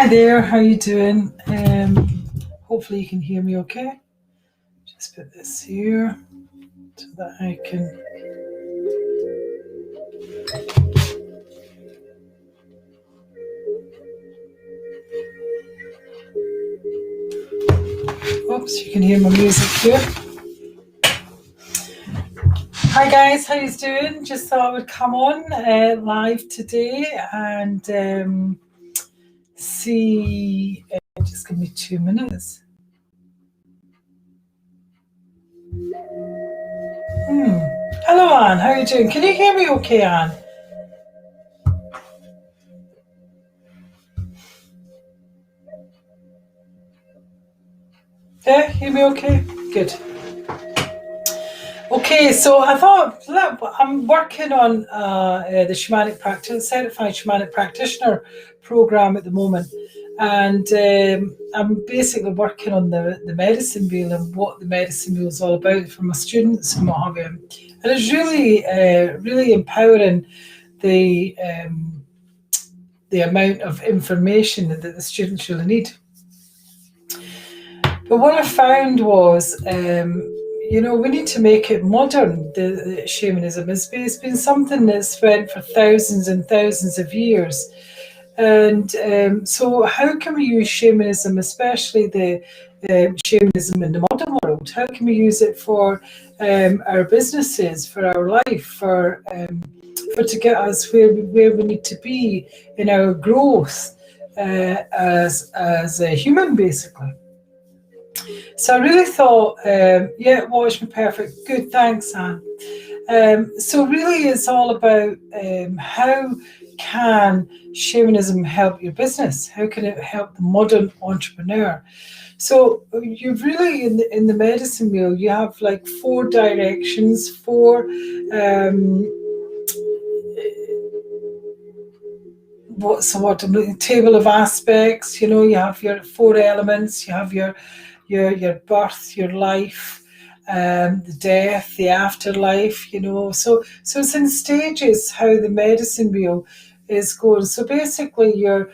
Hi there, how you doing? Hopefully you can hear me okay. Just put this here so that I can... Oops, you can hear my music here. Hi guys, how you doing? Just thought I would come on live today and see... just give me 2 minutes. Hello Anne, how are you doing? Can you hear me okay, Anne? Yeah, hear me okay? Good. Okay, so I thought, I'm working on the Shamanic Practice, Certified Shamanic Practitioner program at the moment. And I'm basically working on the medicine wheel and what the medicine wheel is all about for my students and what have you. And it's really empowering the amount of information that the students really need. But what I found was, we need to make it modern. The shamanism it's been something that's went for thousands and thousands of years. And so how can we use shamanism, especially the shamanism in the modern world? How can we use it for our businesses, for our life, for to get us where we need to be in our growth as a human, basically? So I really thought, watch me perfect. Good, thanks, Anne. So really it's all about how can shamanism help your business? How can it help the modern entrepreneur? So you've really, in the medicine wheel, you have like 4 directions, 4 table of aspects. You have your 4 elements, you have your birth, your life, the death, the afterlife, so it's in stages how the medicine wheel is going. So basically your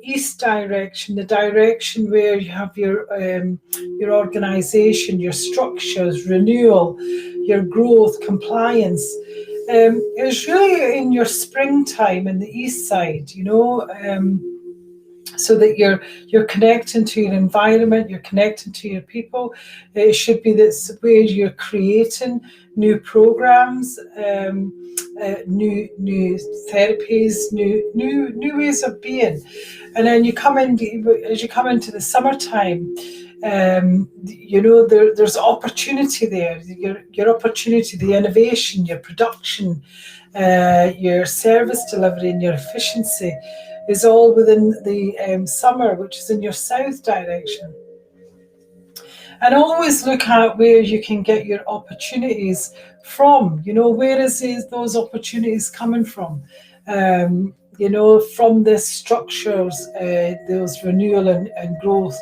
east direction, the direction where you have your organization, your structures, renewal, your growth, compliance, is really in your springtime in the east side, so that you're connecting to your environment, you're connecting to your people. It should be this where you're creating new programs, new therapies, new ways of being. And then as you come into the summertime, there's opportunity there. Your opportunity, the innovation, your production, your service delivery, and your efficiency is all within the summer, which is in your south direction. And always look at where you can get your opportunities from. Where is those opportunities coming from? From the structures, those renewal and growth,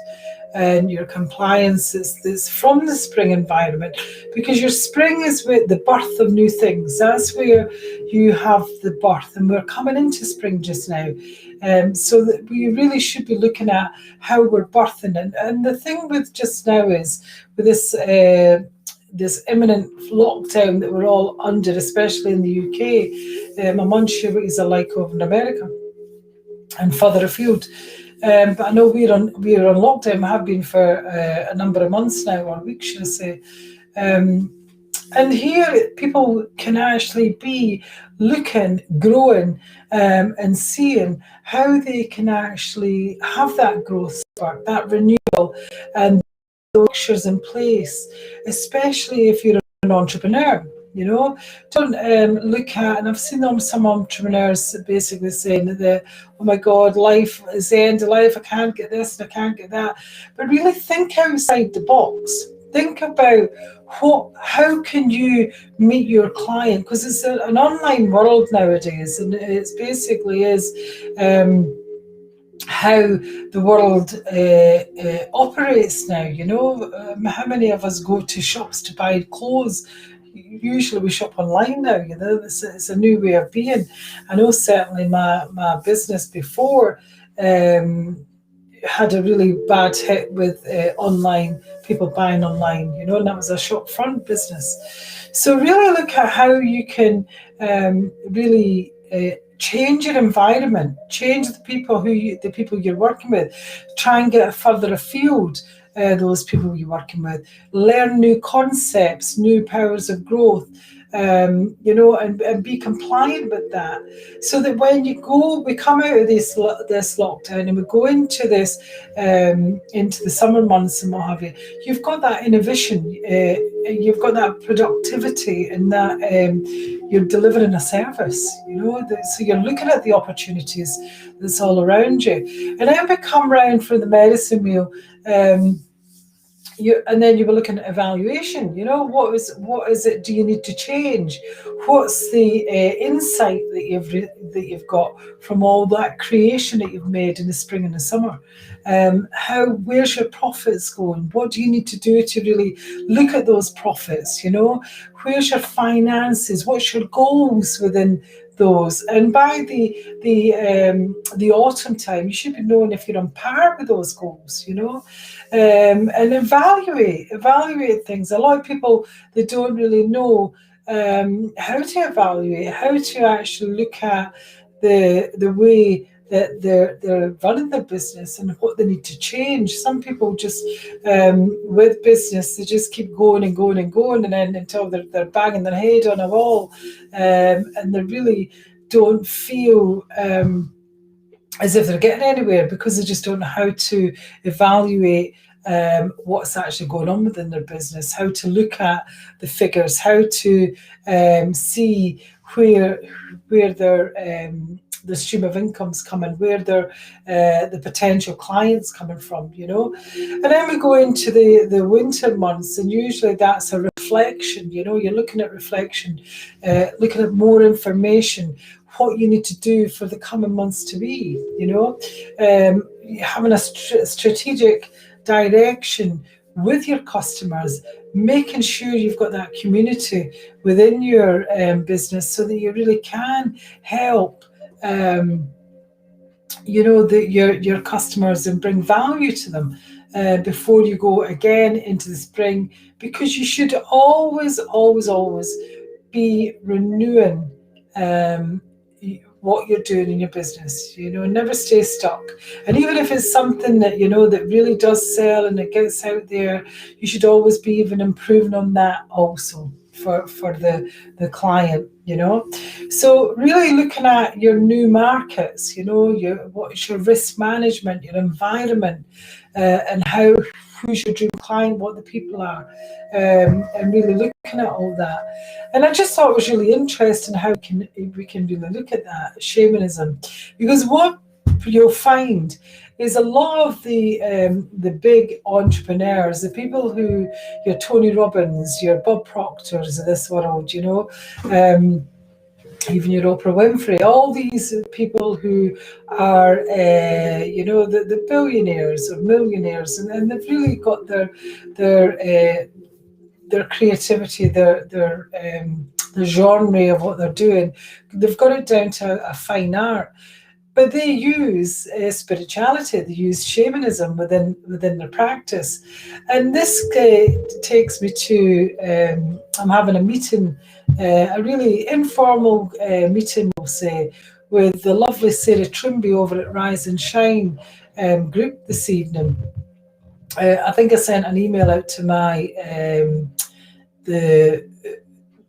and your compliance is from the spring environment, because your spring is with the birth of new things. That's where you have the birth, and we're coming into spring just now. So that we really should be looking at how we're birthing. And the thing with just now is, with this imminent lockdown that we're all under, especially in the UK, I'm unsure what it's like over in America and further afield. But I know we're on lockdown. We have been for a number of months now, or weeks, should I say. And here people can actually be looking, growing, and seeing how they can actually have that growth spark, that renewal, and those structures in place, especially if you're an entrepreneur. Don't look at, and I've seen some entrepreneurs basically saying that, oh my God, life is the end of life, I can't get this and I can't get that. But really think outside the box. Think about how can you meet your client, because it's an online world nowadays, and it basically is how the world operates now. How many of us go to shops to buy clothes? Usually we shop online now. It's a new way of being. I know certainly my business before, had a really bad hit with online, people buying online, and that was a shop front business. So really look at how you can really change your environment, change the people you're working with, try and get further afield. Those people you're working with, learn new concepts, new powers of growth, and be compliant with that, so that when we come out of this lockdown and we go into the summer months and what have you, you've got that innovation, you've got that productivity, and that you're delivering a service. So you're looking at the opportunities that's all around you. And then we come round for the medicine wheel. And then you were looking at evaluation. What is it? Do you need to change? What's the insight that you've got from all that creation that you've made in the spring and the summer? Where's your profits going? What do you need to do to really look at those profits? Where's your finances? What's your goals within those? And by the autumn time, you should be knowing if you're on par with those goals. And evaluate things. A lot of people, they don't really know how to evaluate, how to actually look at the way that they're running their business and what they need to change. Some people just with business, they just keep going and going and going, and then until they're banging their head on a wall, and they really don't feel as if they're getting anywhere, because they just don't know how to evaluate what's actually going on within their business, how to look at the figures, how to see where the stream of income's coming, where the potential clients coming from, And then we go into the winter months, and usually that's a reflection. You're looking at reflection, looking at more information, what you need to do for the coming months to be, having a strategic direction with your customers, making sure you've got that community within your business, so that you really can help your customers and bring value to them before you go again into the spring, because you should always be renewing what you're doing in your business. Never stay stuck. And even if it's something that that really does sell and it gets out there, you should always be even improving on that also for the client. So really looking at your new markets, what's your risk management, your environment, and who's your dream client, what the people are, and really looking at all that. And I just thought it was really interesting how we can really look at that shamanism, because what you'll find is a lot of the big entrepreneurs, the people who, your Tony Robbins, your Bob Proctors of this world, even your Oprah Winfrey, all these people who are, the billionaires or millionaires, and they've really got their creativity, their genre of what they're doing. They've got it down to a fine art. But they use spirituality, they use shamanism within their practice. And this takes me to, I'm having a meeting, a really informal meeting, we'll say, with the lovely Sarah Trimby over at Rise and Shine group this evening. I think I sent an email out to my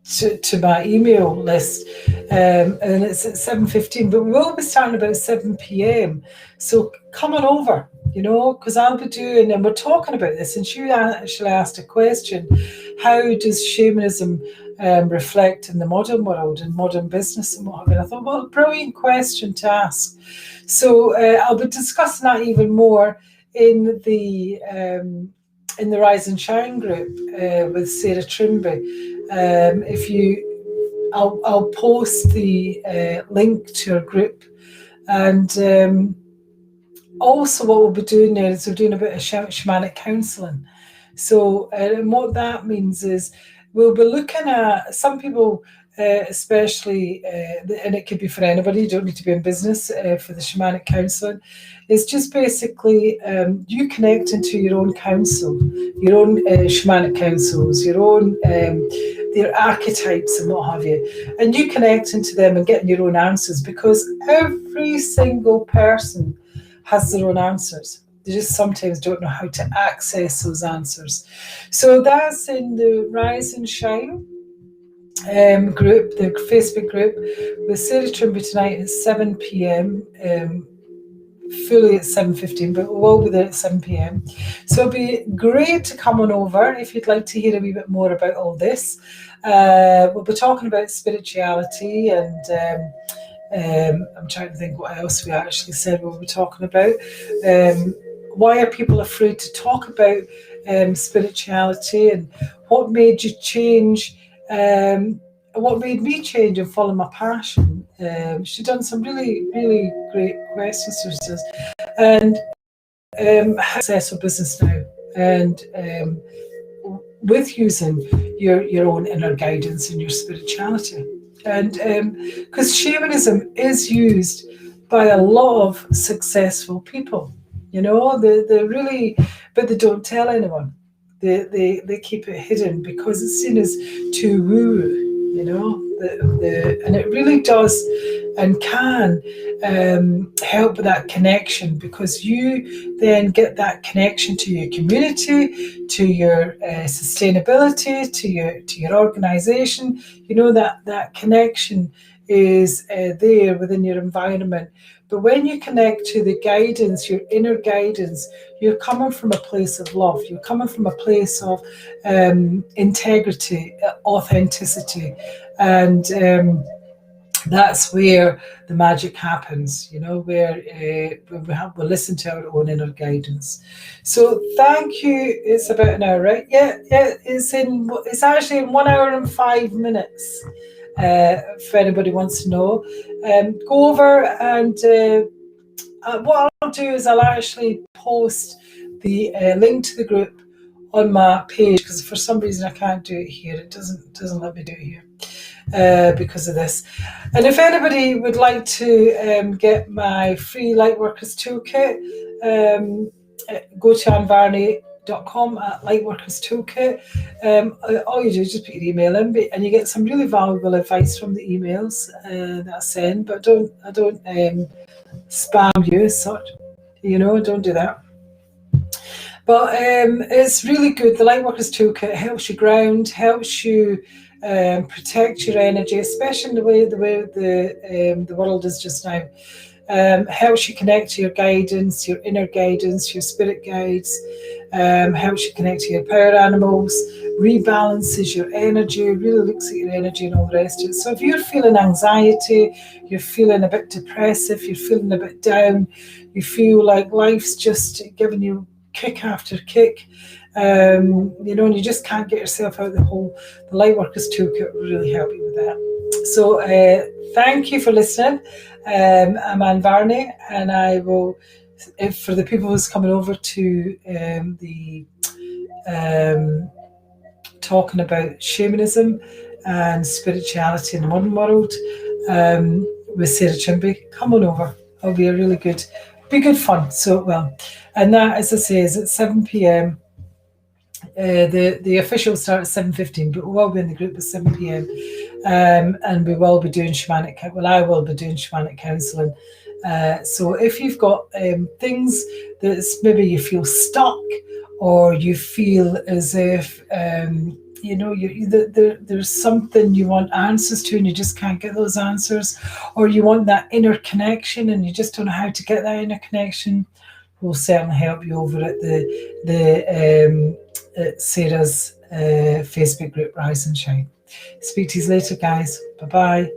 to my email list, and it's at 7:15, but we will be starting about 7 p.m. So come on over, because I'll be doing, and we're talking about this, and she actually asked a question: how does shamanism reflect in the modern world, in modern business and what have you? I thought, well, brilliant question to ask. So I'll be discussing that even more in the Rise and Shine group with Sarah Trimby. I'll post the link to her group, and also what we'll be doing there is we're doing a bit of shamanic counselling. So and what that means is we'll be looking at, some people especially, and it could be for anybody, you don't need to be in business for the shamanic counselling, is just basically you connect into your own counsel, your own shamanic counsels, your own their archetypes and what have you, and you connect into them and getting your own answers, because every single person has their own answers. They just sometimes don't know how to access those answers. So that's in the Rise and Shine group, the Facebook group, with Sarah Trimby tonight at 7 p.m. Fully at 7:15, but we'll be there at 7 p.m. So it'll be great to come on over if you'd like to hear a wee bit more about all this. We'll be talking about spirituality, and I'm trying to think what else we actually said we'll be talking about. Why are people afraid to talk about spirituality, and what made you change? What made me change and follow my passion? She's done some really, really great questions for us, and successful business now, and with using your own inner guidance and your spirituality, and because shamanism is used by a lot of successful people, they really, but they don't tell anyone. They keep it hidden because it's seen as too woo-woo, and it really does and can help with that connection, because you then get that connection to your community, to your sustainability, to your organization. That connection is there within your environment. But when you connect to the guidance, your inner guidance, you're coming from a place of love. You're coming from a place of integrity, authenticity, and that's where the magic happens, where we listen to our own inner guidance. So thank you. It's about an hour, right? Yeah. It's actually in 1 hour and 5 minutes. If anybody wants to know, go over, and what I'll do is I'll actually post the link to the group on my page, because for some reason I can't do it here. It doesn't let me do it here because of this. And if anybody would like to get my free Lightworkers Toolkit, go to anvarney.com at Lightworkers Toolkit. All you do is just put your email in, and you get some really valuable advice from the emails that I send. But I don't spam you as such. Don't do that. But it's really good. The Lightworkers Toolkit helps you ground, helps you protect your energy, especially in the way the world is just now. Helps you connect to your guidance, your inner guidance, your spirit guides. Helps you connect to your power animals, rebalances your energy, really looks at your energy and all the rest of it. So if you're feeling anxiety, you're feeling a bit depressive, you're feeling a bit down, you feel like life's just giving you kick after kick, and you just can't get yourself out of the hole, the Lightworkers Toolkit will really help you with that. So thank you for listening. I'm Anne Varney, and I will, for the people who's coming over to the talking about shamanism and spirituality in the modern world with Sarah Trimby, come on over. It'll be a really good, fun. So, and that, as I say, is at 7 p.m. The official start at 7:15, but we will be in the group at 7 p.m. And we will be doing shamanic. I will be doing shamanic counselling. So if you've got things that maybe you feel stuck, or you feel as if there's something you want answers to and you just can't get those answers, or you want that inner connection and you just don't know how to get that inner connection, we'll certainly help you over at at Sarah's Facebook group, Rise and Shine. Speak to you later, guys. Bye-bye.